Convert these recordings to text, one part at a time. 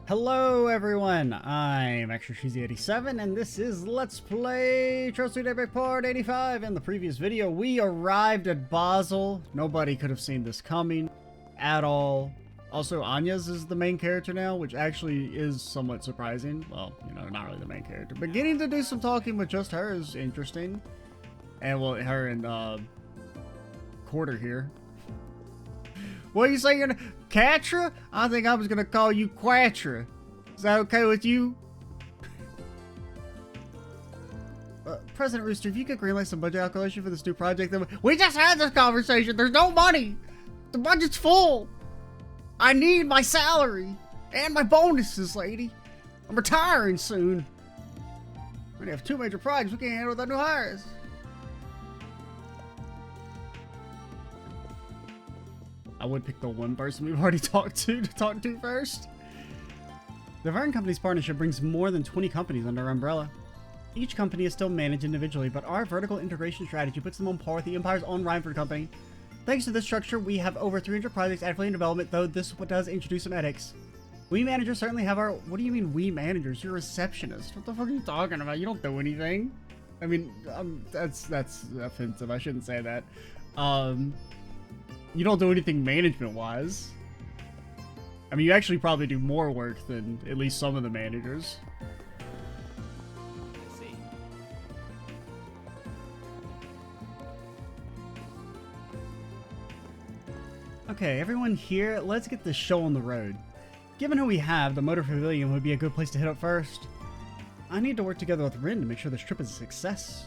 Hello everyone, I'm ExtraCheesy87 and this is Let's Play Through Daybreak Part 85. In the previous video, we arrived at Basel. Nobody could have seen this coming at all. Also, Anya's is the main character now, which actually is somewhat surprising. Well, you know, not really the main character, but getting to do some talking with just her is interesting. And well, her and Quatre here. What are you saying? Quatre? I think I was gonna call you Quatre. Is that okay with you? President Rooster, if you could greenlight some budget calculation for this new project, then we just had this conversation. There's no money. The budget's full. I need my salary and my bonuses, lady. I'm retiring soon. We already have two major projects we can't handle without new hires. I would pick the one person we've already talked to first. The Vern Company's partnership brings more than 20 companies under our umbrella. Each company is still managed individually, but our vertical integration strategy puts them on par with the Empire's own Rhineford Company. Thanks to this structure, we have over 300 projects actively in development, though this does introduce some headaches. We managers certainly have our... What do you mean, we managers? You're a receptionist. What the fuck are you talking about? You don't do anything. I mean, that's offensive. I shouldn't say that. You don't do anything management-wise. I mean, you actually probably do more work than at least some of the managers. I see. Okay, everyone here, let's get this show on the road. Given who we have, the Motor Pavilion would be a good place to hit up first. I need to work together with Rin to make sure this trip is a success.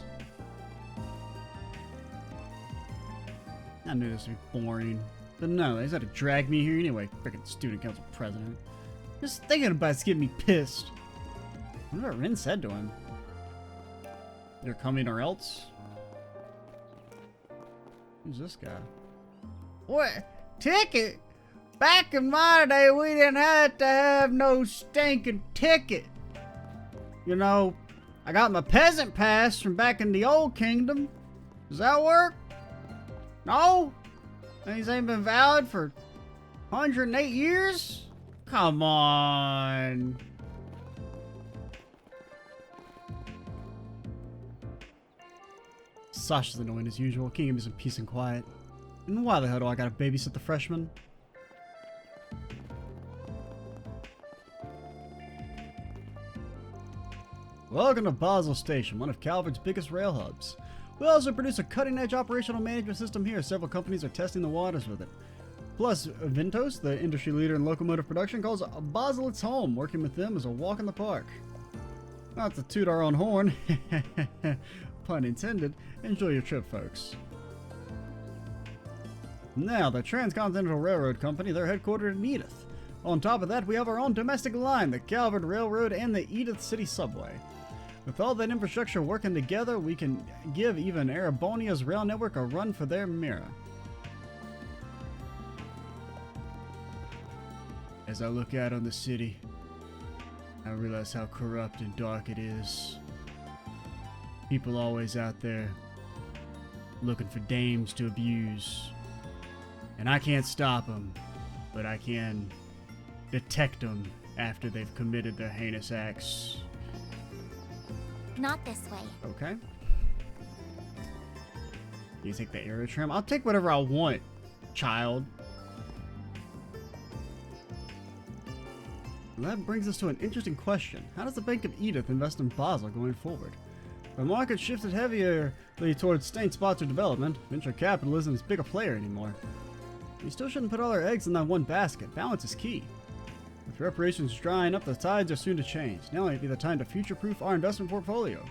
I knew this would be boring. But no, they just had to drag me here anyway. Freaking student council president. Just thinking about it's getting me pissed. I wonder what Rin said to him. They're coming or else? Who's this guy? What? Ticket? Back in my day, we didn't have to have no stinking ticket. You know, I got my peasant pass from back in the old kingdom. Does that work? No? These ain't been valid for 108 years? Come on. Sasha's annoying as usual. Can't give me some peace and quiet. And why the hell do I gotta babysit the freshmen? Welcome to Basel Station, one of Calvert's biggest rail hubs. We also produce a cutting-edge operational management system here. Several companies are testing the waters with it. Plus, Ventos, the industry leader in locomotive production, calls Basel its home. Working with them is a walk in the park. Not to toot our own horn, pun intended. Enjoy your trip, folks. Now, the Transcontinental Railroad Company, they're headquartered in Edith. On top of that, we have our own domestic line, the Calvert Railroad and the Edith City Subway. With all that infrastructure working together, we can give even Erebonia's rail network a run for their mirror. As I look out on the city, I realize how corrupt and dark it is. People always out there looking for dames to abuse. And I can't stop them, but I can detect them after they've committed their heinous acts. Not this way. Okay. You take the arrow trim? I'll take whatever I want, child. And that brings us to an interesting question. How does the Bank of Edith invest in Basel going forward? The market shifted heavily towards staying sponsored development. Venture capital isn't as big a player anymore. We still shouldn't put all our eggs in that one basket. Balance is key. With reparations drying up, the tides are soon to change. Now might be the time to future-proof our investment portfolio.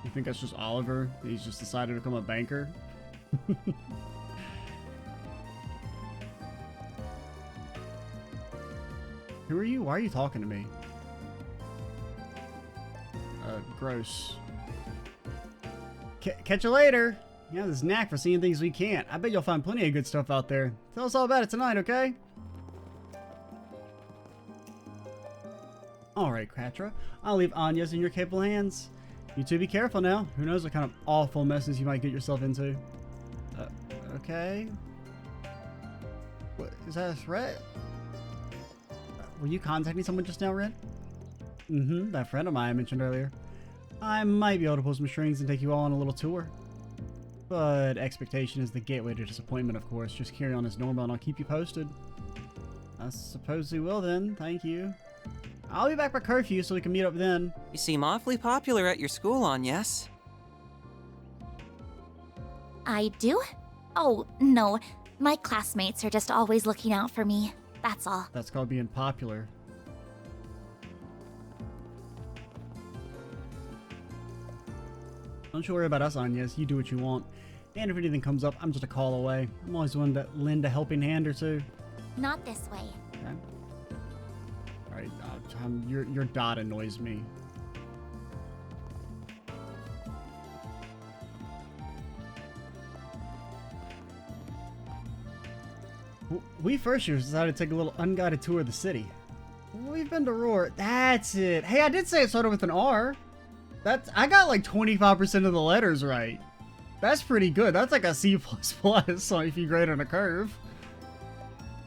You think that's just Oliver? He's just decided to become a banker? Who are you? Why are you talking to me? Gross. Catch you later! You have this knack for seeing things we can't. I bet you'll find plenty of good stuff out there. Tell us all about it tonight, okay? Alright, Quatre. I'll leave Anya's in your capable hands. You two be careful now. Who knows what kind of awful messes you might get yourself into. Okay. What, is that a threat? were you contacting someone just now, Red? Mm-hmm, that friend of mine I mentioned earlier. I might be able to pull some strings and take you all on a little tour. But expectation is the gateway to disappointment, of course. Just carry on as normal and I'll keep you posted. I suppose we will then, thank you. I'll be back by curfew so we can meet up then. You seem awfully popular at your school, yes? I do? Oh, no. My classmates are just always looking out for me. That's all. That's called being popular. Don't you worry about us, Agnes. You do what you want. And if anything comes up, I'm just a call away. I'm always willing to lend a helping hand or two. Not this way. Okay. Alright, your dot annoys me. We first years decided to take a little unguided tour of the city. We've been to Roar. That's it. Hey, I did say it started with an R. I got like 25% of the letters right. That's pretty good. That's like a C++ so if you grade on a curve.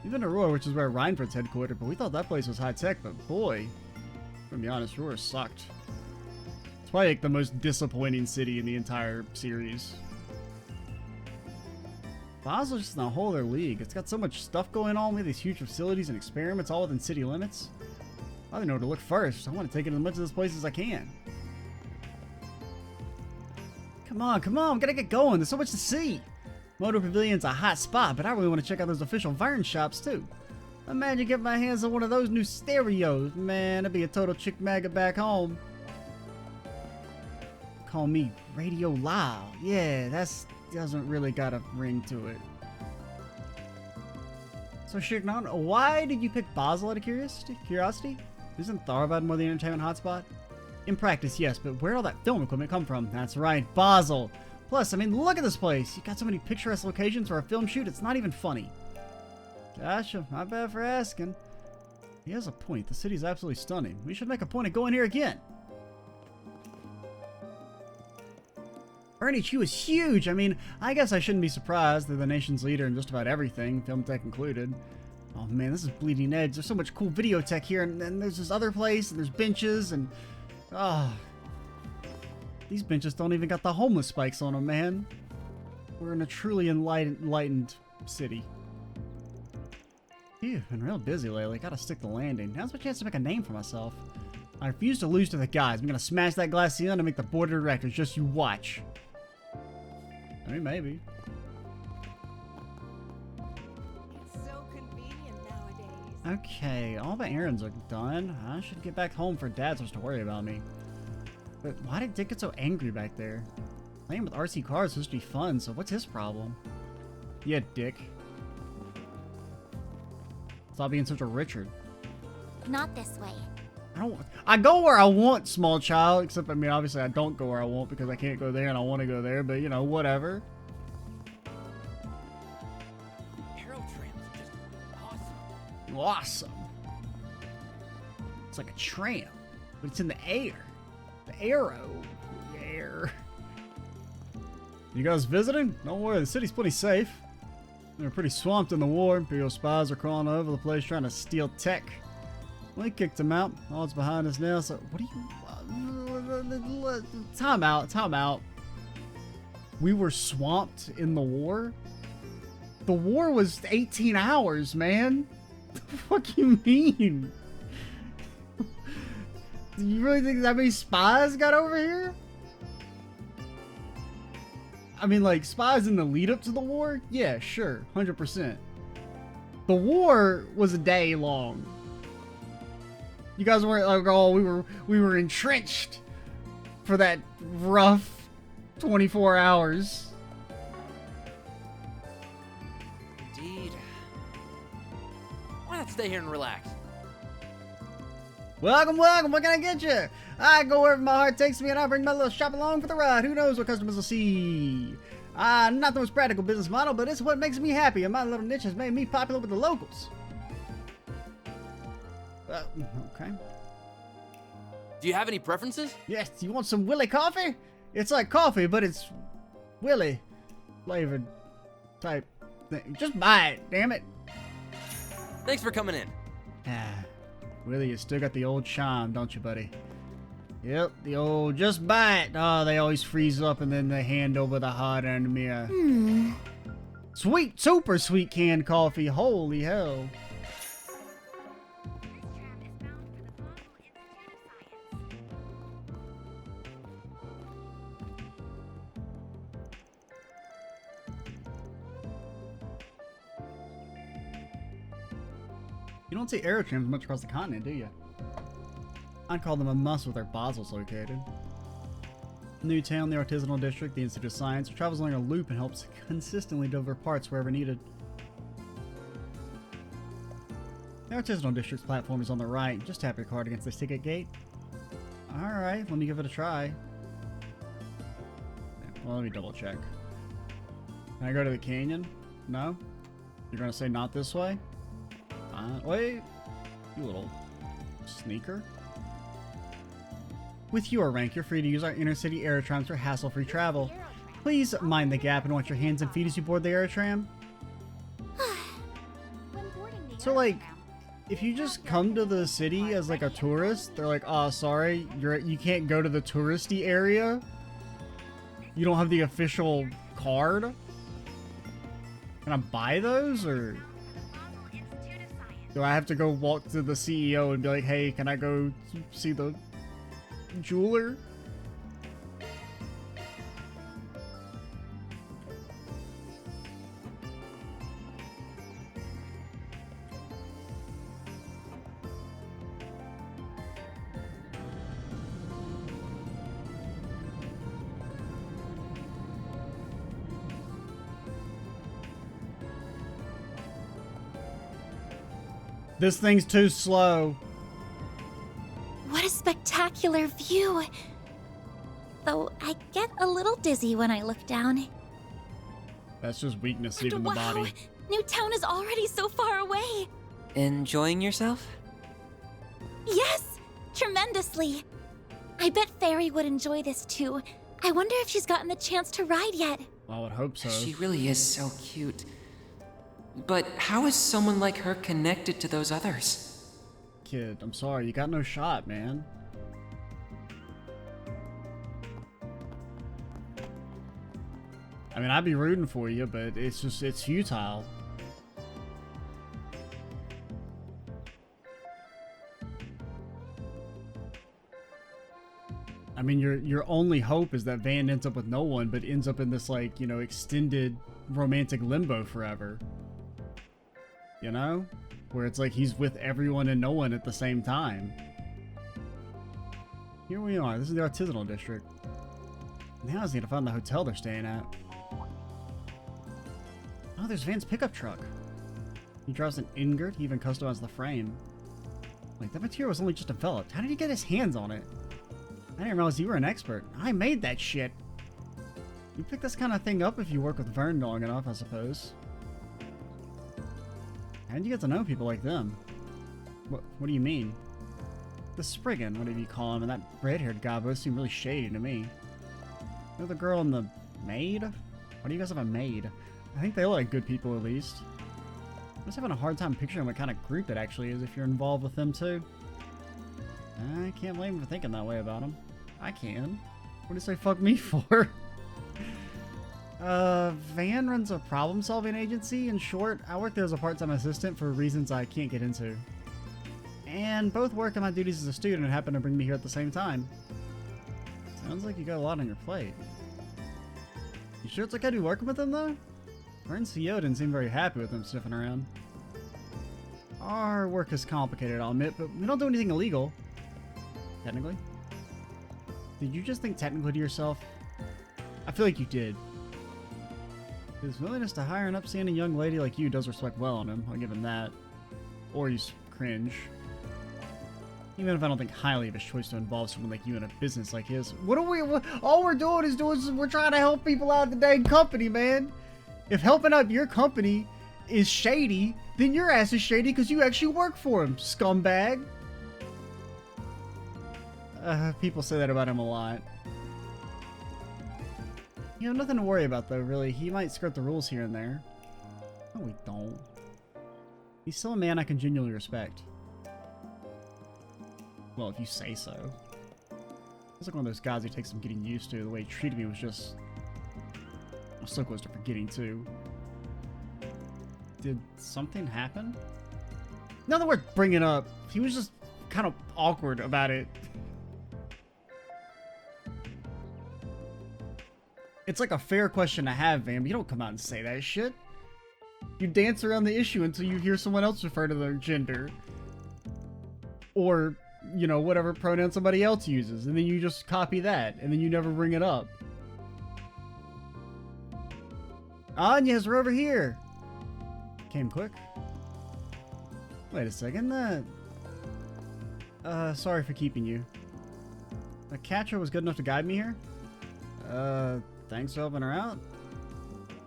We've been to Roar, which is where Reinford's headquartered, but we thought that place was high tech, but boy, I'm gonna be honest, Roar sucked. It's probably like the most disappointing city in the entire series. Basel's just in a whole other league. It's got so much stuff going on with these huge facilities and experiments all within city limits. I don't know where to look first. I want to take in as much of this place as I can. Come on, we gotta get going. There's so much to see. Motor Pavilion's a hot spot, but I really want to check out those official Vern shops too. Imagine getting my hands on one of those new stereos. Man, that'd be a total chick maggot back home. Call me Radio Loud. Yeah, that's doesn't really got a ring to it. So Shignon, why did you pick Basel out of curiosity? Isn't Tharbad more the entertainment hotspot? In practice, yes, but where'd all that film equipment come from? That's right, Basel. Plus, I mean, look at this place. You got so many picturesque locations for a film shoot, it's not even funny. Gotcha, not bad for asking. He has a point. The city's absolutely stunning. We should make a point of going here again. RNHU is huge. I mean, I guess I shouldn't be surprised. They're the nation's leader in just about everything, film tech included. Oh man, this is bleeding edge. There's so much cool video tech here, and then there's this other place, and there's benches, and these benches don't even got the homeless spikes on them, man. We're in a truly enlightened city. Phew, been real busy lately. Gotta stick the landing. Now's my chance to make a name for myself. I refuse to lose to the guys. I'm gonna smash that glass ceiling and make the board of directors. Just you watch. I mean, maybe. It's so convenient nowadays. Okay, all the errands are done. I should get back home for Dad so to worry about me. But why did Dick get so angry back there? Playing with RC cars is supposed to be fun, so what's his problem? Yeah, Dick. Stop being such a Richard. Not this way. I go where I want, small child, except, I mean, obviously I don't go where I want because I can't go there and I want to go there, but, you know, whatever. Arrow trams are just awesome. Awesome. It's like a tram, but it's in the air. The arrow. The air. You guys visiting? Don't worry, the city's plenty safe. They're pretty swamped in the war. Imperial spies are crawling all over the place trying to steal tech. We kicked him out. All it's behind us now, so what do you... Time out. We were swamped in the war? The war was 18 hours, man. What the fuck you mean? Do you really think that many spies got over here? I mean, like, spies in the lead up to the war? Yeah, sure, 100%. The war was a day long. You guys weren't like, oh, we were entrenched for that rough 24 hours. Indeed. Why not stay here and relax? Welcome, welcome. What can I get you? I go wherever my heart takes me, and I bring my little shop along for the ride. Who knows what customers will see? Not the most practical business model, but it's what makes me happy, and my little niche has made me popular with the locals. Okay. Do you have any preferences? Yes, you want some Willy coffee? It's like coffee, but it's Willy flavored type thing. Just buy it, damn it. Thanks for coming in. Willie, you still got the old charm, don't you, buddy? Yep, the old just bite. Oh, they always freeze up and then they hand over the hot air in the mirror. Sweet, super sweet canned coffee. Holy hell. You don't see aerotrams much across the continent, do you? I'd call them a must with where Basel's located. Newtown, the Artisanal District, the Institute of Science, travels along a loop and helps consistently deliver parts wherever needed. The Artisanal District's platform is on the right. Just tap your card against this ticket gate. Alright, let me give it a try. Well, let me double check. Can I go to the canyon? No? You're gonna say not this way? Wait. You little sneaker. With your rank, you're free to use our inner-city aerotrams for hassle-free travel. Please mind the gap and watch your hands and feet as you board the aerotram. So, like, if you just come to the city as, like, a tourist, they're like, oh, sorry, you can't go to the touristy area. You don't have the official card. Can I buy those, or do I have to go walk to the CEO and be like, hey, can I go see the jeweler? This thing's too slow. What a spectacular view! Though I get a little dizzy when I look down. That's just weakness leaving the Wow! body. Newtown is already so far away! Enjoying yourself? Yes! Tremendously! I bet Fairy would enjoy this too. I wonder if she's gotten the chance to ride yet. I would hope so. She really is so cute. But how is someone like her connected to those others? Kid, I'm sorry, you got no shot, man. I mean, I'd be rooting for you, but it's futile. I mean, your only hope is that Van ends up with no one, but ends up in this, like, you know, extended romantic limbo forever. You know? Where it's like he's with everyone and no one at the same time. Here we are. This is the Artisanal District. Now I just need to find the hotel they're staying at. Oh, there's Van's pickup truck. He drives an ingot. He even customized the frame. Like, that material was only just developed. How did he get his hands on it? I didn't realize you were an expert. I made that shit. You pick this kind of thing up if you work with Vern long enough, I suppose. How did you get to know people like them? What do you mean? The Spriggan, whatever you call him, and that red-haired guy both seem really shady to me. You're the girl and the maid? Why do you guys have a maid? I think they look like good people, at least. I'm just having a hard time picturing what kind of group it actually is if you're involved with them, too. I can't blame him for thinking that way about him. I can. What do you say fuck me for? Van runs a problem-solving agency. In short, I work there as a part-time assistant for reasons I can't get into. And both work on my duties as a student and happen to bring me here at the same time. Sounds like you got a lot on your plate. You sure it's okay to be working with him, though? Vern's CEO didn't seem very happy with him sniffing around. Our work is complicated, I'll admit, but we don't do anything illegal. Technically. Did you just think technically to yourself? I feel like you did. His willingness to hire an upstanding young lady like you does reflect well on him, I'll give him that. Or he's cringe. Even if I don't think highly of his choice to involve someone like you in a business like his. All we're doing is we're trying to help people out of the dang company, man. If helping out your company is shady, then your ass is shady because you actually work for him, scumbag. People say that about him a lot. You have nothing to worry about, though, really. He might skirt the rules here and there. No, we don't. He's still a man I can genuinely respect. Well, if you say so. It's like one of those guys who takes some getting used to. The way he treated me was just... I'm so close to forgetting, too. Did something happen? Nothing worth bringing up. He was just kind of awkward about it. It's like a fair question to have, Van, but you don't come out and say that shit. You dance around the issue until you hear someone else refer to their gender. Or, you know, whatever pronoun somebody else uses, and then you just copy that, and then you never bring it up. Anya's, we're over here! Came quick. Wait a second, sorry for keeping you. Quatre was good enough to guide me here? Thanks for helping her out.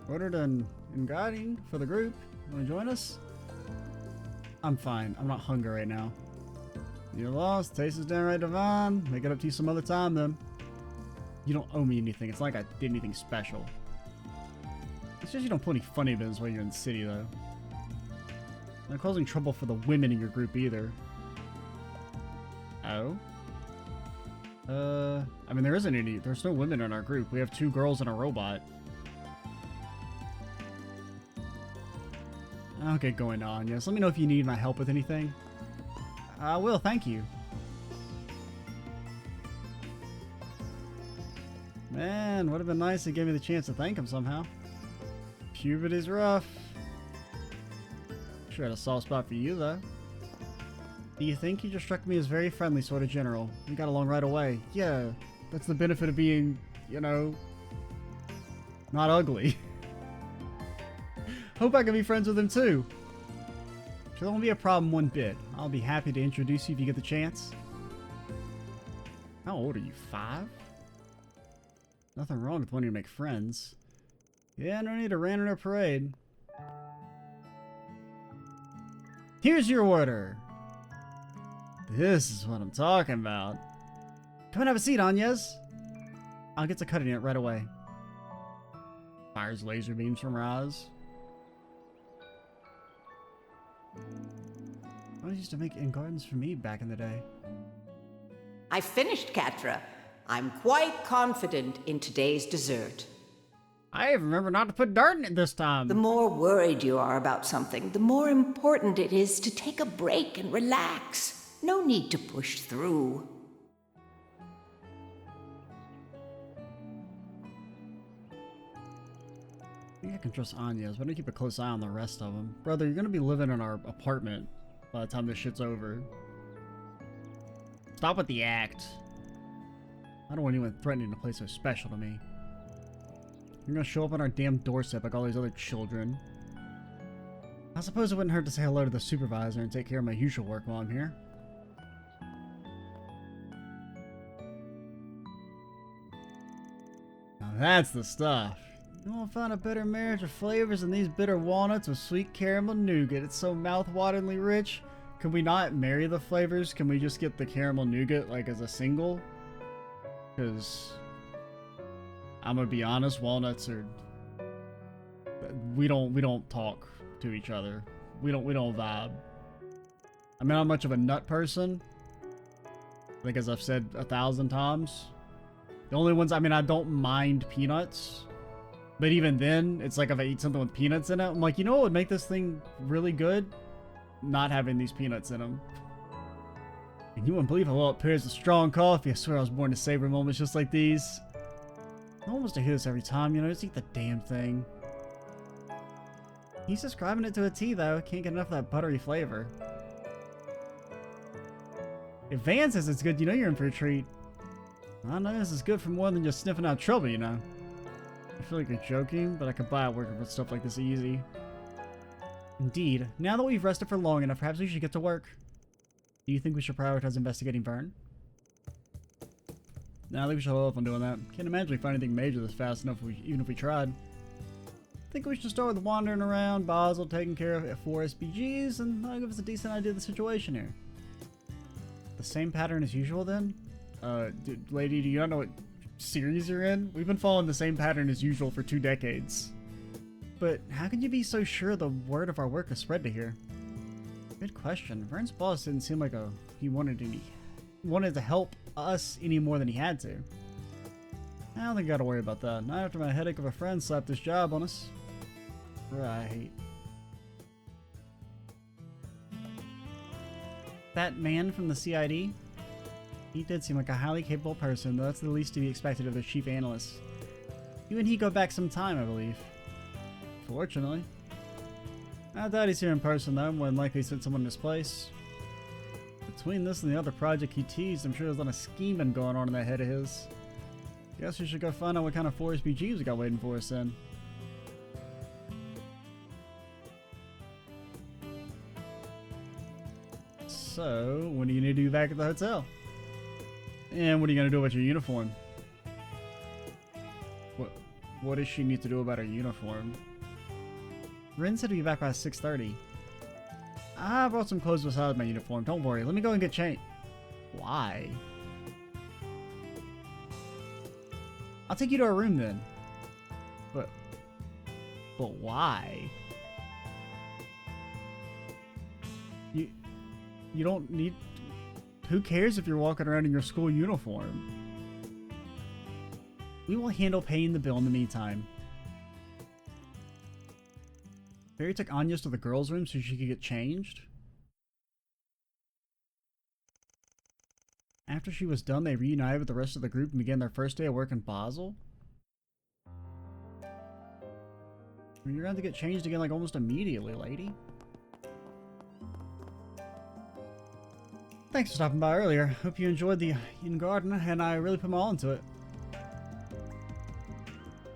Ordered in guiding for the group. Wanna join us? I'm fine. I'm not hungry right now. You're lost. Taste is downright divine. Make it up to you some other time, then. You don't owe me anything. It's not like I did anything special. It's just you don't put any funny business while you're in the city, though. Not causing trouble for the women in your group, either. Oh? I mean, there isn't any. There's no women in our group. We have 2 girls and a robot. I'll get going on. Yes, let me know if you need my help with anything. I will, thank you. Man, would have been nice to give me the chance to thank him somehow. Puberty's rough. Sure had a soft spot for you, though. Do you think you just struck me as very friendly sort of general? We got along right away. Yeah, that's the benefit of being, you know, not ugly. Hope I can be friends with him too. Sure, won't be a problem one bit. I'll be happy to introduce you if you get the chance. How old are you, 5? Nothing wrong with wanting to make friends. Yeah, no need to ran in a parade. Here's your order. This is what I'm talking about. Come and have a seat, Anyas. I'll get to cutting it right away. Fires laser beams from her eyes. I used to make in gardens for me back in the day. I finished, Quatre. I'm quite confident in today's dessert. I remember not to put dart in it this time. The more worried you are about something, the more important it is to take a break and relax. No need to push through. I think I can trust Anyas, but I'm gonna keep a close eye on the rest of them. Brother, you're gonna be living in our apartment by the time this shit's over. Stop with the act. I don't want anyone threatening a place so special to me. You're gonna show up on our damn doorstep like all these other children. I suppose it wouldn't hurt to say hello to the supervisor and take care of my usual work while I'm here. Now that's the stuff. You won't find a better marriage of flavors than these bitter walnuts with sweet caramel nougat. It's so mouth-wateringly rich. Can we not marry the flavors? Can we just get the caramel nougat like as a single? Because I'm gonna be honest, walnuts are we don't talk to each other. We don't vibe. I'm not much of a nut person. Like as I've said 1,000 times. The only ones, I mean, I don't mind peanuts. But even then, it's like if I eat something with peanuts in it, I'm like, you know what would make this thing really good? Not having these peanuts in them. And you wouldn't believe how well it pairs with strong coffee. I swear I was born to savor moments just like these. No one wants to hear this every time, you know, just eat the damn thing. He's describing it to a T, though. Can't get enough of that buttery flavor. If Van says it's good, you know you're in for a treat. I know this is good for more than just sniffing out trouble, you know. I feel like you're joking, but I could buy it working with stuff like this easy. Indeed. Now that we've rested for long enough, perhaps we should get to work. Do you think we should prioritize investigating Vern? No, I think we should hold off on doing that. Can't imagine we find anything major this fast enough, even if we tried. I think we should start with wandering around Basel, taking care of 4 SPGs, and that'll give us a decent idea of the situation here. The same pattern as usual, then? Lady, do you not know what series you're in? We've been following the same pattern as usual for 2 decades. But how can you be so sure the word of our work has spread to here? Good question. Vern's boss didn't seem like he wanted any wanted to help us any more than he had to. I don't think I gotta worry about that. Not after my headache of a friend slapped this job on us. Right. That man from the CID? He did seem like a highly capable person, though that's the least to be expected of a chief analyst. You and he go back some time, I believe. Fortunately. I doubt he's here in person, though. More than likely he sent someone in his place. Between this and the other project he teased, I'm sure there's a lot of scheming going on in that head of his. Guess we should go find out what kind of 4 SPGs we got waiting for us then. So, what are you gonna do back at the hotel? And what are you gonna do about your uniform? What does she need to do about her uniform? Rin said to be back by 6:30. I brought some clothes beside my uniform. Don't worry. Let me go and get changed. Why? I'll take you to our room then. But why? You don't need... Who cares if you're walking around in your school uniform? We will handle paying the bill in the meantime. Barry took Anya's to the girls' room so she could get changed. After she was done, they reunited with the rest of the group and began their first day of work in Basel. You're going to get changed again like almost immediately, lady. Thanks for stopping by earlier. Hope you enjoyed the Inn Garden, and I really put my all into it.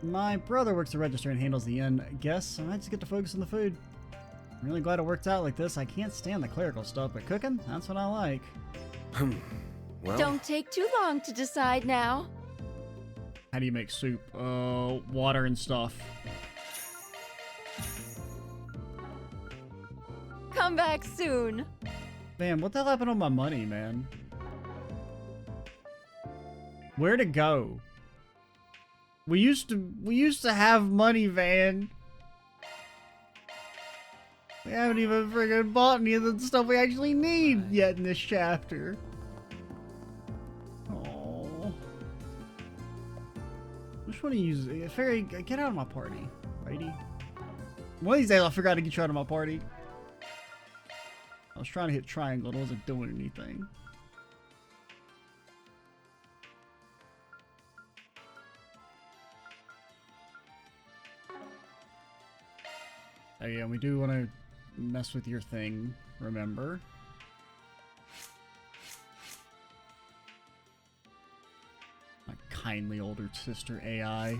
My brother works the register and handles the inn guests, so I just get to focus on the food. I'm really glad it worked out like this. I can't stand the clerical stuff, but cooking, that's what I like. Well, Don't take too long to decide now. How do you make soup? Water and stuff. Come back soon. Man, what the hell happened on my money, man? Where'd it go? We used to have money, Van. We haven't even friggin' bought any of the stuff we actually need yet in this chapter. Oh. Which one do you use? Fairy, get out of my party, lady. One of these days I'll figure out how to get you out of my party. I was trying to hit triangle, it wasn't doing anything. Oh yeah, we do want to mess with your thing, remember? My kindly older sister AI.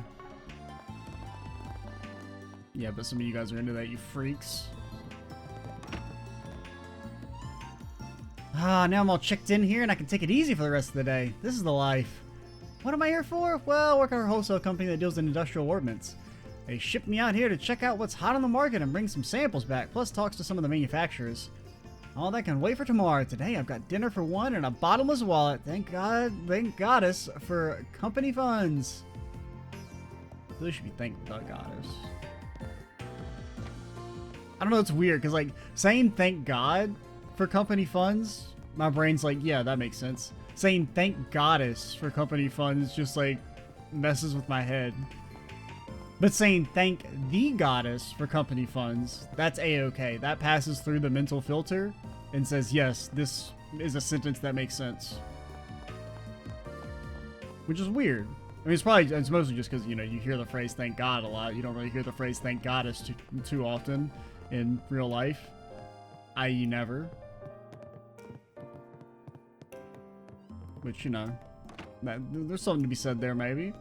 Yeah, but some of you guys are into that, you freaks. Ah, now I'm all checked in here and I can take it easy for the rest of the day. This is the life. What am I here for? Well, I work at a wholesale company that deals in industrial ordnance. They shipped me out here to check out what's hot on the market and bring some samples back, plus talks to some of the manufacturers. All that can wait for tomorrow. Today I've got dinner for one and a bottomless wallet. Thank goddess for company funds. Really should be thank the goddess. I don't know, it's weird, because like, saying thank God for company funds, my brain's like, yeah, that makes sense. Saying thank goddess for company funds just like messes with my head. But saying thank the goddess for company funds, that's a-okay. That passes through the mental filter and says, yes, this is a sentence that makes sense. Which is weird. I mean, it's mostly just because, you know, you hear the phrase thank God a lot. You don't really hear the phrase thank goddess too often in real life. I.e. never. Which, you know, there's something to be said there, maybe.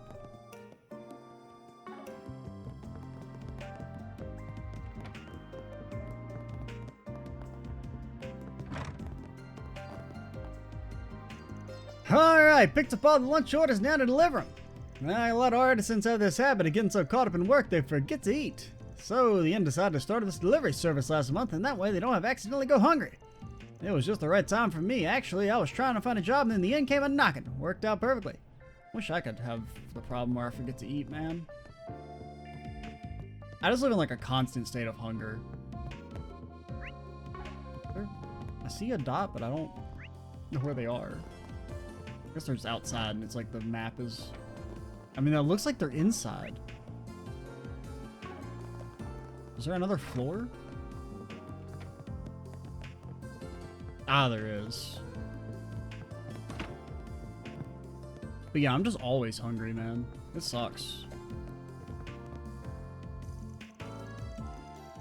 Alright, picked up all the lunch orders, now to deliver them. A lot of artisans have this habit of getting so caught up in work they forget to eat. So the inn decided to start this delivery service last month, and that way they don't have to accidentally go hungry. It was just the right time for me. Actually, I was trying to find a job and then the inn came a knocking. Worked out perfectly. Wish I could have the problem where I forget to eat, man. I just live in like a constant state of hunger. I see a dot, but I don't know where they are. I guess they're just outside and it's like the map is... I mean, that looks like they're inside. Is there another floor? Ah, there is. But yeah, I'm just always hungry, man. It sucks.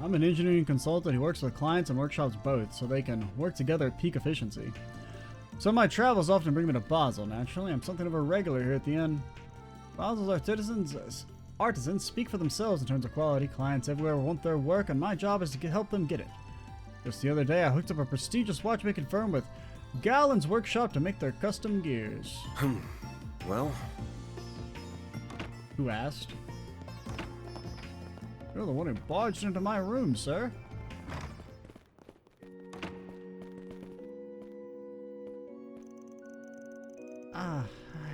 I'm an engineering consultant who works with clients and workshops both, so they can work together at peak efficiency. So my travels often bring me to Basel. Naturally, I'm something of a regular here at the inn. Basel's artisans speak for themselves in terms of quality. Clients everywhere want their work, and my job is to help them get it. Just the other day, I hooked up a prestigious watchmaking firm with Gallen's workshop to make their custom gears. Well, Who asked? You're the one who barged into my room, sir.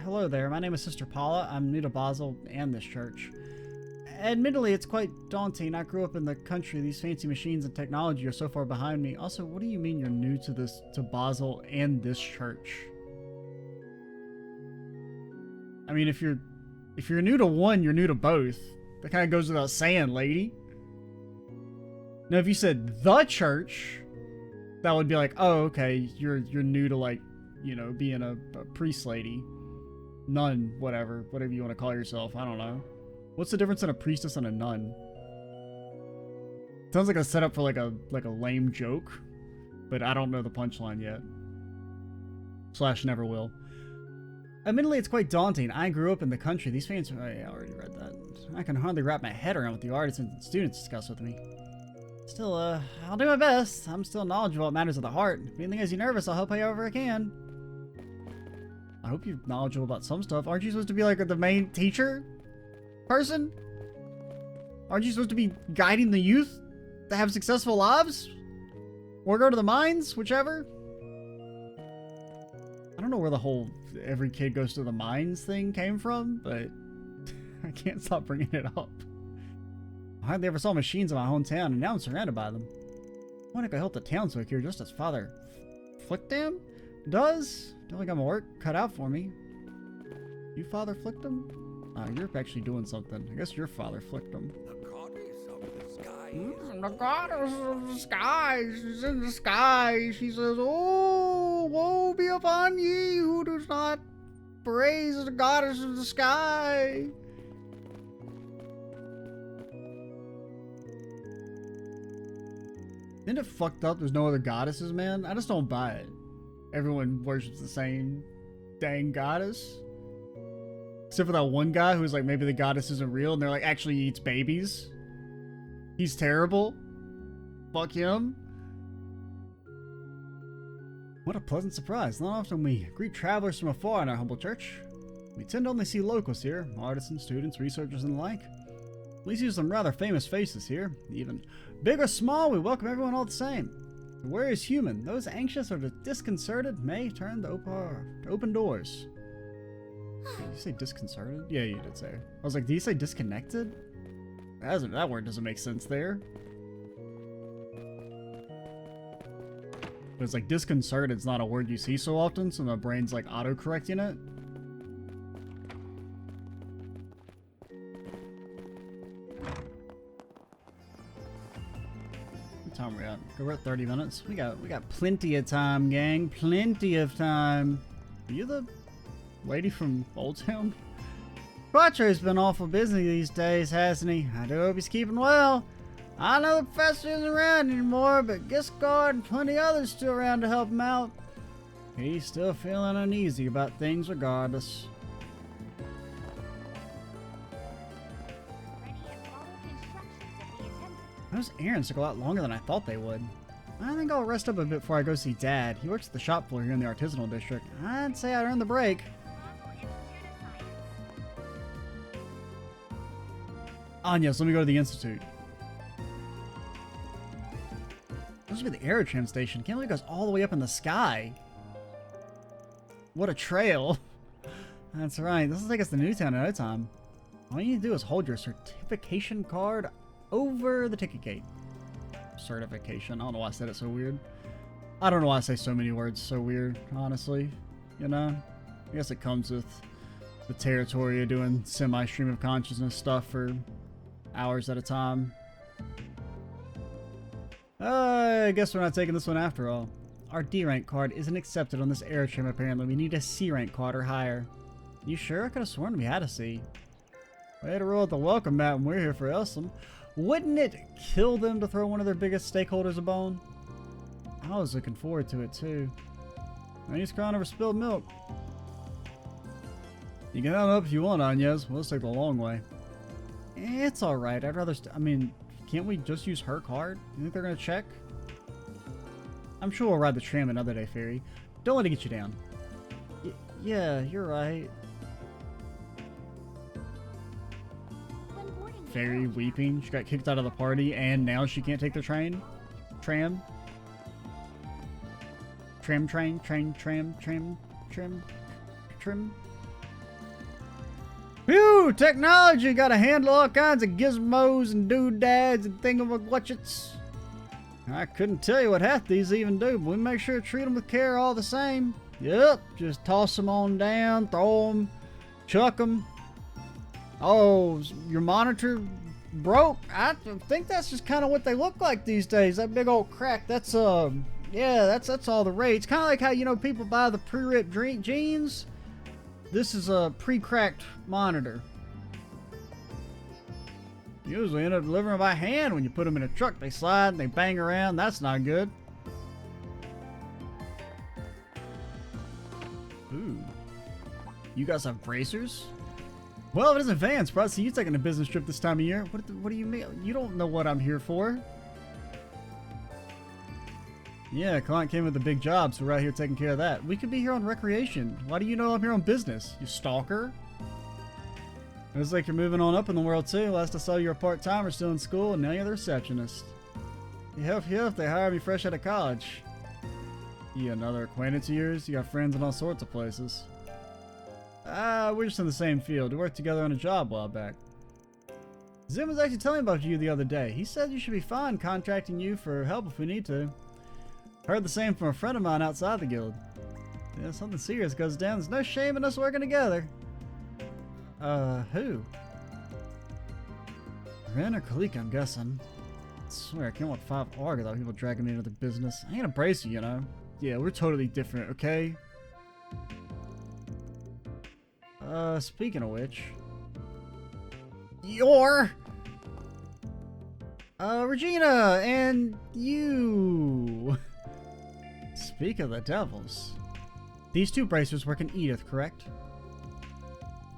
Hello there. My name is Sister Paula. I'm new to Basel and this church. Admittedly, it's quite daunting. I grew up in the country. These fancy machines and technology are so far behind me. Also, what do you mean you're new to Basel and this church? I mean, if you're new to one, you're new to both. That kind of goes without saying, lady. Now, if you said the church, that would be like, oh, okay, you're new to, like, you know, being a priest lady. Nun, whatever you want to call yourself. I don't know. What's the difference in a priestess and a nun? Sounds like a setup for like a lame joke, but I don't know the punchline yet. / never will. Admittedly, it's quite daunting. I grew up in the country. These fans... Oh, yeah, I already read that. I can hardly wrap my head around what the artisans and students discuss with me. Still, I'll do my best. I'm still knowledgeable about matters of the heart. If anything has you nervous, I'll help however I can. I hope you're knowledgeable about some stuff. Aren't you supposed to be like the main teacher person? Aren't you supposed to be guiding the youth to have successful lives? Or go to the mines? Whichever. I don't know where the whole every kid goes to the mines thing came from, but I can't stop bringing it up. I hardly ever saw machines in my hometown, and now I'm surrounded by them. I wonder if I could help the townsfolk here just as Father Flickdam does. Don't think I'm work cut out for me. You Father Flickdam? You're actually doing something. I guess your father flicked him. the goddess of the sky. The goddess of the sky. She's in the sky. She says, "Oh, woe be upon ye who does not praise the goddess of the sky." Isn't it fucked up there's no other goddesses, man? I just don't buy it. Everyone worships the same dang goddess. Except for that one guy who's like, maybe the goddess isn't real, and they're like, actually eats babies. He's terrible. Fuck him. What a pleasant surprise. Not often we greet travelers from afar in our humble church. We tend to only see locals here, artisans, students, researchers, and the like. We see some rather famous faces here. Even big or small, we welcome everyone all the same. The weary is human. Those anxious or disconcerted may turn to open doors. Did you say disconcerted? Yeah, you did say. I was like, did you say disconnected? That word doesn't make sense there. But it's like disconcerted is not a word you see so often, so my brain's like auto-correcting it. What time are we at? We're at 30 minutes. We got plenty of time, gang. Plenty of time. Are you the lady from Old Town? Quattro's been awful busy these days, hasn't he? I do hope he's keeping well. I know the professor isn't around anymore, but Giscard and plenty others still around to help him out. He's still feeling uneasy about things regardless. Those errands took a lot longer than I thought they would. I think I'll rest up a bit before I go see Dad. He works at the shop floor here in the Artisanal district. I'd say I earned the break. Yes, let me go to the Institute. This should be the Aerotram station. Can't believe it goes all the way up in the sky. What a trail. That's right. This will take us to Newtown in no time. All you need to do is hold your certification card over the ticket gate. Certification. I don't know why I said it so weird. I don't know why I say so many words so weird, honestly. You know? I guess it comes with the territory of doing semi-stream of consciousness stuff for hours at a time. I guess we're not taking this one after all. Our D rank card isn't accepted on this air trim apparently. We need a C rank card or higher. You sure? I could have sworn we had a C. Way to roll at the welcome mat when we're here for Elsum. Wouldn't it kill them to throw one of their biggest stakeholders a bone? I was looking forward to it too. And he's crying over spilled milk. You can help up if you want, Agnes. We'll just take the long way. It's alright. I'd rather... I mean, can't we just use her card? You think they're gonna check? I'm sure we'll ride the tram another day, Fairy. Don't let it get you down. Yeah, you're right. Fairy weeping. She got kicked out of the party and now she can't take the train? Tram? Tram. Phew! Technology got to handle all kinds of gizmos and doodads and thingamawatchets. I couldn't tell you what half these even do, but we make sure to treat them with care all the same. Yep, just toss them on down, throw them, chuck them. Oh, your monitor broke? I think that's just kind of what they look like these days. That big old crack, that's, yeah, that's all the rage. It's kind of like how, you know, people buy the pre-ripped jeans. This is a pre-cracked monitor. Usually end up delivering by hand when you put them in a truck. They slide and they bang around. That's not good. Ooh. You guys have bracers? Well, if it isn't Van, surprised to see you taking a business trip this time of year. What do you mean? You don't know what I'm here for. Yeah, client came with a big job, so we're out here taking care of that. We could be here on recreation. Why do you know I'm here on business? You stalker? Looks like you're moving on up in the world too. Last I saw you were part-timer still in school, and now you're the receptionist. Yep, they hired me fresh out of college. You another acquaintance of yours? You got friends in all sorts of places. We're just in the same field. We worked together on a job a while back. Zim was actually telling me about you the other day. He said you should be fine contracting you for help if we need to. Heard the same from a friend of mine outside the guild. Yeah, something serious goes down. There's no shame in us working together. Who? Ren or Kalika, I'm guessing. I swear, I can't want 5 ARG without people dragging me into their business. I ain't gonna brace you know. Yeah, we're totally different, okay? Speaking of which... Regina, and you... Speak of the devils. These 2 bracers work in Edith, correct?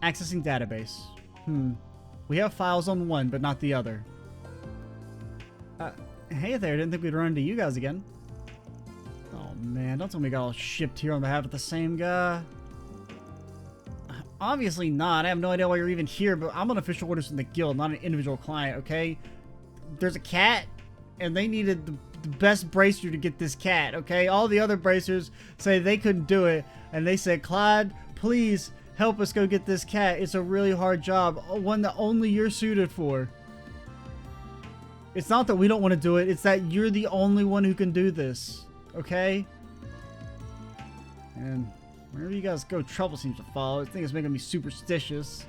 Accessing database. We have files on one, but not the other. Hey there, didn't think we'd run into you guys again. Oh man, don't tell me we got all shipped here on behalf of the same guy. Obviously not. I have no idea why you're even here, but I'm on official orders from the guild, not an individual client, okay? There's a cat, and they needed the best bracer to get this cat, okay? All the other bracers say they couldn't do it, and they said, Clyde, please help us go get this cat. It's a really hard job, one that only you're suited for. It's not that we don't want to do it, it's that you're the only one who can do this, okay? And wherever you guys go, trouble seems to follow. I think it's making me superstitious.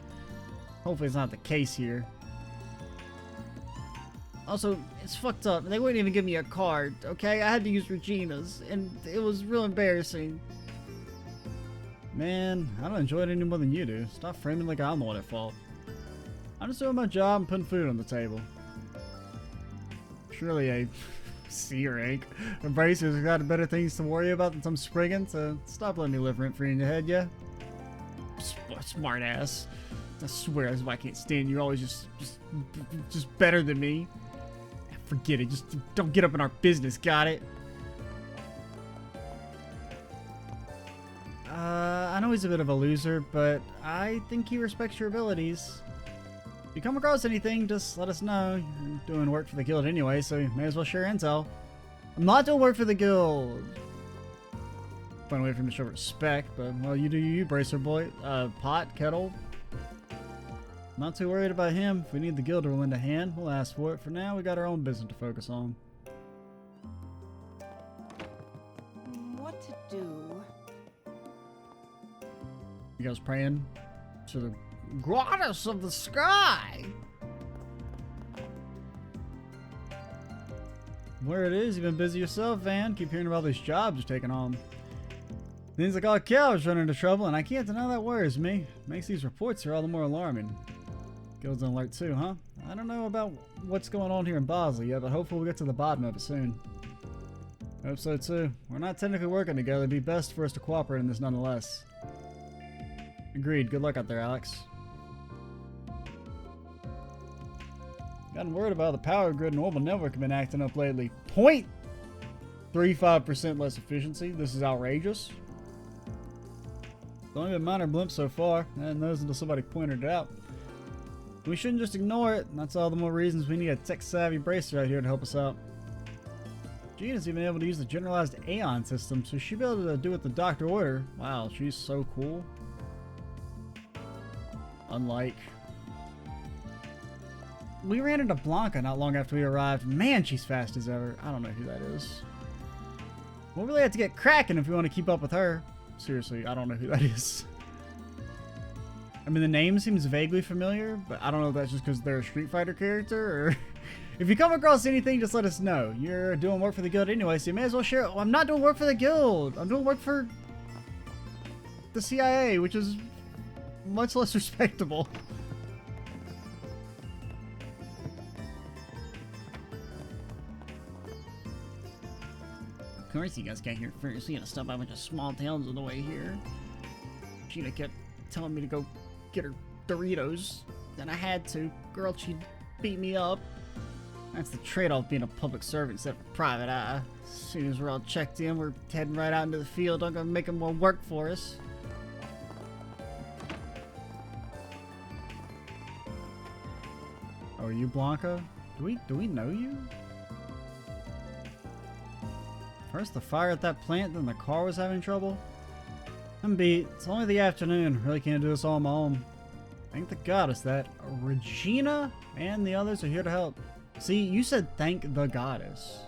Hopefully it's not the case here. Also, it's fucked up. They wouldn't even give me a card, okay? I had to use Regina's, and it was real embarrassing. Man, I don't enjoy it any more than you do. Stop framing like I'm the one at fault. I'm just doing my job and putting food on the table. Surely a C rank. Bracers have got better things to worry about than some sprigging, so stop letting me live rent-free in your head, yeah? Smart ass. I swear, that's why I can't stand you. You're always just better than me. Forget it. Just don't get up in our business, got it? I know he's a bit of a loser, but I think he respects your abilities. If you come across anything, just let us know. You're doing work for the guild anyway, so you may as well share intel. I'm not doing work for the guild. Find a way for him to show respect, but, well, you do you, bracer boy. Pot, kettle. Not too worried about him. If we need the guild to lend a hand, we'll ask for it. For now, we got our own business to focus on. What to do? You guys praying to the goddess of the sky. Where it is, you've been busy yourself, Van. Keep hearing about these jobs you're taking on. Things like all cows run into trouble, and I can't deny that worries me. Makes these reports here all the more alarming. Guild's on alert too, huh? I don't know about what's going on here in Basel yet, but hopefully we'll get to the bottom of it soon. Hope so too. We're not technically working together. It'd be best for us to cooperate in this nonetheless. Agreed. Good luck out there, Alex. Gotten word about the power grid and orbital network have been acting up lately. 0.35% less efficiency. This is outrageous. It's only been minor blimps so far, and those until somebody pointed it out. We shouldn't just ignore it. That's all the more reasons we need a tech-savvy bracer out here to help us out. Gina's even able to use the generalized Aeon system, so she'll be able to do what the doctor ordered. Wow, she's so cool. Unlike... We ran into Blanca not long after we arrived. Man, she's fast as ever. I don't know who that is. We'll really have to get cracking if we want to keep up with her. Seriously, I don't know who that is. I mean, the name seems vaguely familiar, but I don't know if that's just because they're a Street Fighter character, or... If you come across anything, just let us know. You're doing work for the guild anyway, so you may as well share it. Oh, I'm not doing work for the guild. I'm doing work for the CIA, which is much less respectable. Of course you guys got here first. You gotta stop by a bunch of small towns on the way here. Gina kept telling me to go get her Doritos. Then I had to. Girl, she beat me up. That's the trade-off being a public servant instead of a private eye. As soon as we're all checked in, we're heading right out into the field. I'm gonna make them more work for us. Oh, are you Blanca? Do we know you? First the fire at that plant, then the car was having trouble. I'm beat. It's only the afternoon. Really can't do this all on my own. Thank the goddess that Regina and the others are here to help. See, you said thank the goddess.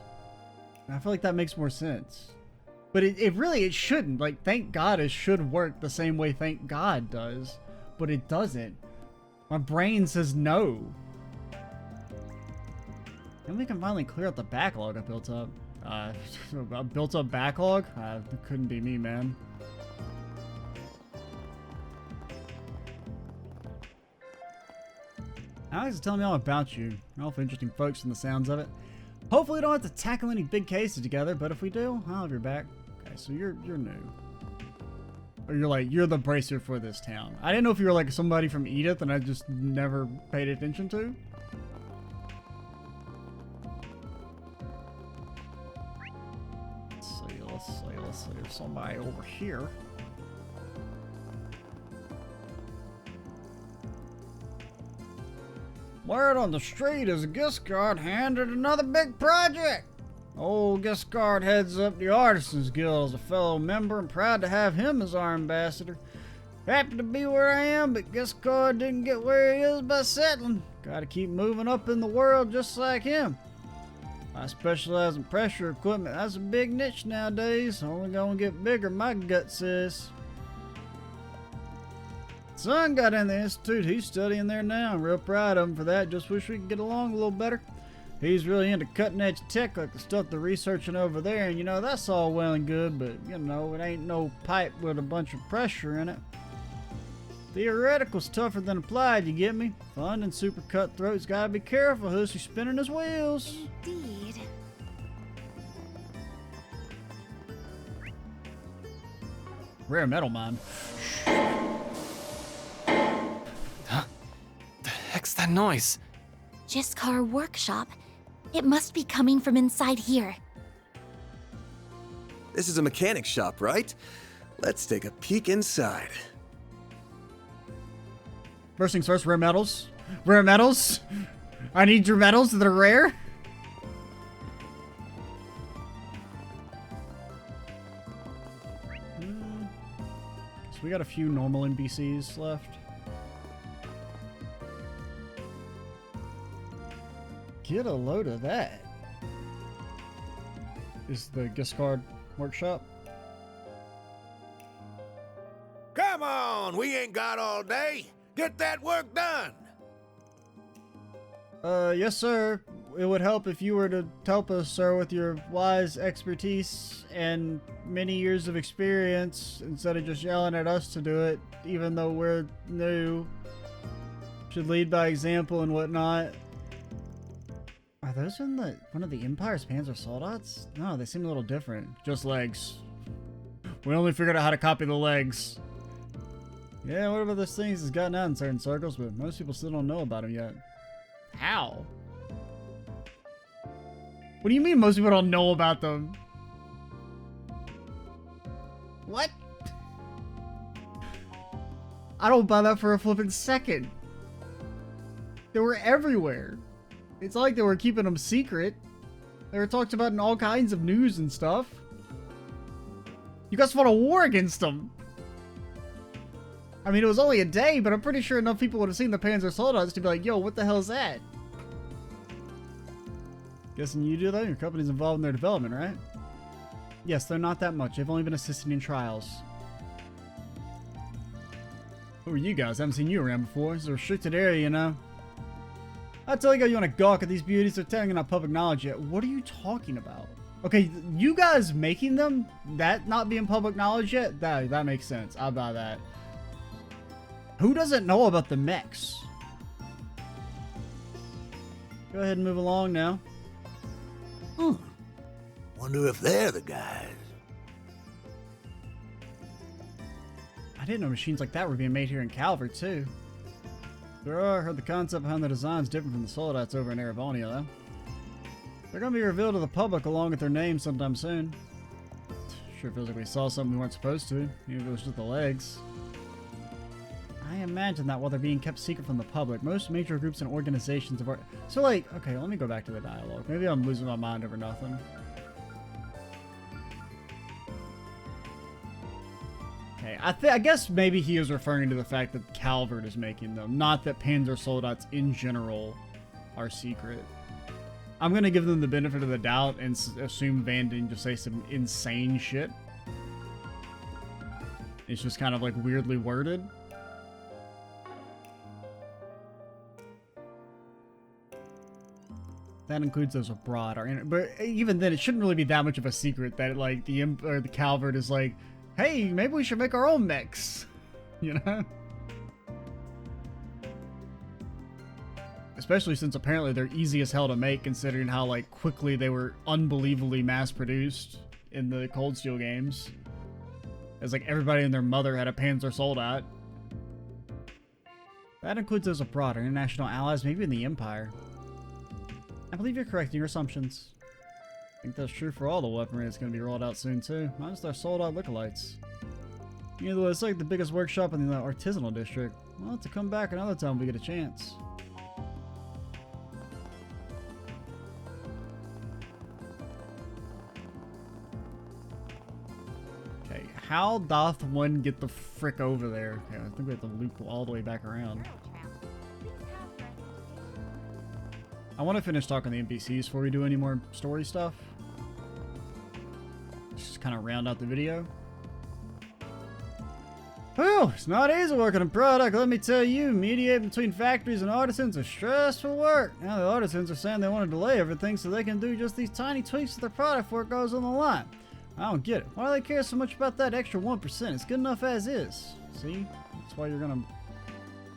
And I feel like that makes more sense. But it shouldn't. Like, thank goddess should work the same way thank God does. But it doesn't. My brain says no. And we can finally clear out the backlog I built up. A built up backlog? It couldn't be me, man. Alex is telling me all about you. Awful interesting folks from the sounds of it. Hopefully we don't have to tackle any big cases together, but if we do, I'll have your back. Okay, so you're new. Or you're the bracer for this town. I didn't know if you were like somebody from Edith and I just never paid attention to. Let's see, there's somebody over here. Word on the street is Giscard handed another big project. Old Giscard heads up the Artisans Guild as a fellow member and proud to have him as our ambassador. Happy to be where I am, but Giscard didn't get where he is by settling. Gotta keep moving up in the world just like him. I specialize in pressure equipment. That's a big niche nowadays. Only gonna get bigger, my gut says. Son got in the institute. He's studying there now. I'm real proud of him for that. Just wish we could get along a little better. He's really into cutting edge tech like the stuff they're researching over there. And you know, that's all well and good, but you know, it ain't no pipe with a bunch of pressure in it. Theoretical's tougher than applied, you get me? Fun and super cutthroat's gotta be careful who's spinning his wheels. Indeed. Rare metal mine. The heck's that noise? Giscard workshop. It must be coming from inside here. This is a mechanic shop, right? Let's take a peek inside. First things first, rare metals. Rare metals? I need your metals that are rare? So we got a few normal NPCs left. Get a load of that. Is the Giscard workshop? Come Come on, we ain't got all day. Get that work done. Yes, sir. It would help if you were to help us, sir, with your wise expertise and many years of experience, instead of just yelling at us to do it, even though we're new. Should lead by example and whatnot. Are those in one of the Empire's Panzer Soldats? No, they seem a little different. Just legs. We only figured out how to copy the legs. Yeah, what about those things has gotten out in certain circles, but most people still don't know about them yet. How? What do you mean most people don't know about them? What? I don't buy that for a flippin' second. They were everywhere. It's not like they were keeping them secret. They were talked about in all kinds of news and stuff. You guys fought a war against them. I mean, it was only a day, but I'm pretty sure enough people would have seen the Panzer Soldats to be like, yo, what the hell is that? Guessing you do that? Your company's involved in their development, right? Yes, they're not that much. They've only been assisting in trials. Who are you guys? I haven't seen you around before. It's a restricted area, you know? I tell you, you want to gawk at these beauties. They're telling you not public knowledge yet. What are you talking about? Okay, you guys making them, that not being public knowledge yet? That makes sense. I'll buy that. Who doesn't know about the mechs? Go ahead and move along now. Wonder if they're the guys. I didn't know machines like that were being made here in Calvert, too. There are. I heard the concept behind the design's different from the Soldats over in Erebonia, though. They're gonna be revealed to the public along with their names sometime soon. Sure feels like we saw something we weren't supposed to, even if it was just the legs. I imagine that while they're being kept secret from the public, most major groups and organizations have... So, like, okay, let me go back to the dialogue. Maybe I'm losing my mind over nothing. Okay, I guess maybe he is referring to the fact that Calvert is making them, not that Panzer Soldats in general are secret. I'm gonna give them the benefit of the doubt and assume Van didn't just say some insane shit. It's just kind of like weirdly worded. That includes those abroad, but even then, it shouldn't really be that much of a secret that like the Calvert is like, hey, maybe we should make our own mechs, you know? Especially since apparently they're easy as hell to make, considering how like quickly they were unbelievably mass-produced in the Cold Steel games. As like everybody and their mother had a Panzer Soldat. That includes those abroad, our international allies, maybe in the Empire. I believe you're correct in your assumptions. I think that's true for all the weaponry that's going to be rolled out soon too, not just our sold-out lookalikes. Either way, it's like the biggest workshop in the Artisanal district. We'll have to come back another time if we get a chance. Okay, how doth one get the frick over there? Okay, I think we have to loop all the way back around. I want to finish talking to the NPCs before we do any more story stuff. Just kind of round out the video. Well, it's not easy working on product, let me tell you. Mediating between factories and artisans is stressful work. Now the artisans are saying they want to delay everything so they can do just these tiny tweaks to their product before it goes on the line. I don't get it. Why do they care so much about that extra 1%? It's good enough as is. See? That's why you're gonna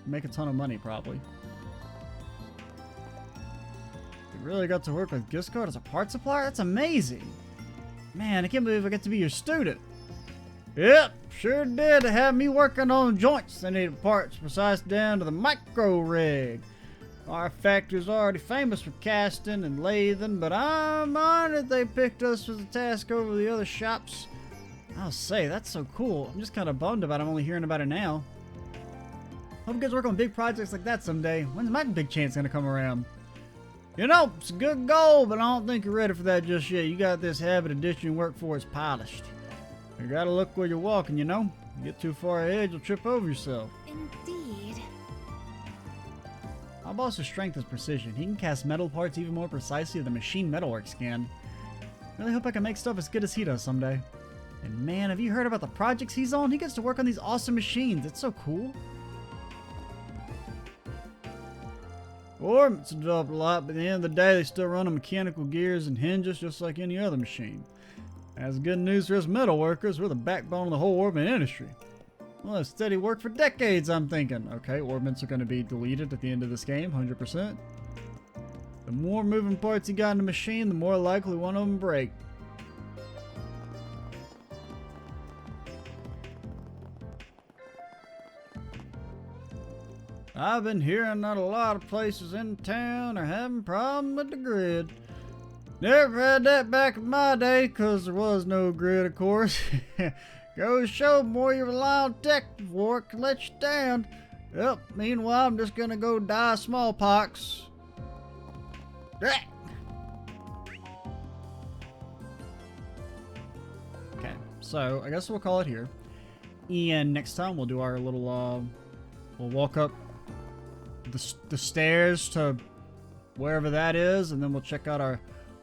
make a ton of money, probably. You really got to work with Giscard as a part supplier? That's amazing. Man, I can't believe I get to be your student. Yep, sure did to have me working on joints. They needed parts precise down to the micro rig. Our factory's already famous for casting and lathing, but I'm honored they picked us for the task over the other shops. I'll say, that's so cool. I'm just kind of bummed about it. I'm only hearing about it now. Hope you guys work on big projects like that someday. When's my big chance gonna come around? You know, it's a good goal, but I don't think you're ready for that just yet. You got this habit of ditching work before it's polished. You gotta look where you're walking, you know? You get too far ahead, you'll trip over yourself. Indeed. My boss's strength is precision. He can cast metal parts even more precisely than Machine Metalworks can. Really hope I can make stuff as good as he does someday. And man, have you heard about the projects he's on? He gets to work on these awesome machines. It's so cool. Orbits developed a lot, but at the end of the day, they still run on mechanical gears and hinges just like any other machine. That's good news for us metal workers. We're the backbone of the whole orbit industry. Well, it's steady work for decades, I'm thinking. Okay, orbits are going to be deleted at the end of this game, 100%. The more moving parts you got in the machine, the more likely one of them break. I've been hearing that a lot of places in town are having problems with the grid. Never had that back in my day, cause there was no grid, of course. Goes to show more you rely on tech before it can let you down. Yep, meanwhile I'm just gonna go die of smallpox. Okay, so I guess we'll call it here. And next time we'll do our little, we'll walk up the stairs to wherever that is, and then we'll check out our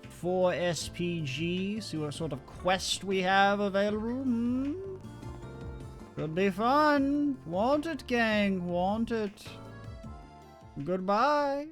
4 SPGs, see what sort of quest we have available. Could be fun. Want it, gang. Want it. Goodbye.